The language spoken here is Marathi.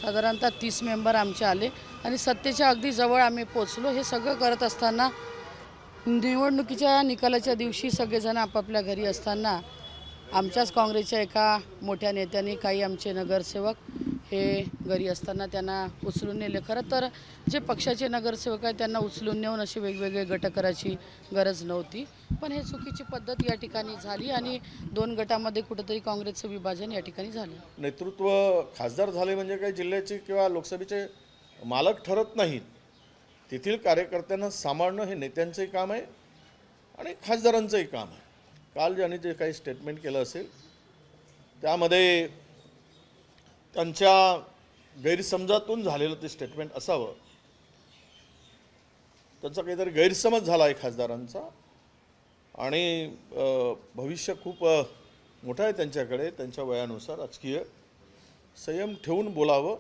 साधारणतः 30 मेंबर आमचे आले आणि सत्तेच्या अगदी जवळ आम्ही पोचलो। हे सगळं करत असताना निवडणुकीच्या निकालाच्या दिवशी सगळेजण आपापल्या घरी असताना आमच्याच काँग्रेसच्या एका मोठ्या नेत्यांनी काही आमचे नगरसेवक हे घरी असताना त्यांना उचलून नेले। खरं तर जे पक्षाचे नगरसेवक आहेत त्यांना उचलून नेऊन असे वेगवेगळे गट करायची गरज नव्हती, पण हे चुकीची पद्धत या ठिकाणी झाली आणि दोन गटामध्ये कुठेतरी काँग्रेसचं विभाजन या ठिकाणी झालं। नेतृत्व खासदार झाले म्हणजे काही जिल्ह्याचे किंवा लोकसभेचे मालक ठरत नाहीत। तेथील कार्यकर्त्यांना सांभाळणं हे नेत्यांचंही काम आहे आणि खासदारांचंही काम आहे। काल ज्यांनी जे काही स्टेटमेंट केलं असेल त्यामध्ये त्यांच्या गैरसमजातून झालेलं ते स्टेटमेंट असावं। त्यांचा काहीतरी गैरसमज झाला आहे खासदारांचा आणि भविष्य खूप मोठं आहे त्यांच्याकडे। त्यांच्या वयानुसार राजकीय संयम ठेवून बोलावं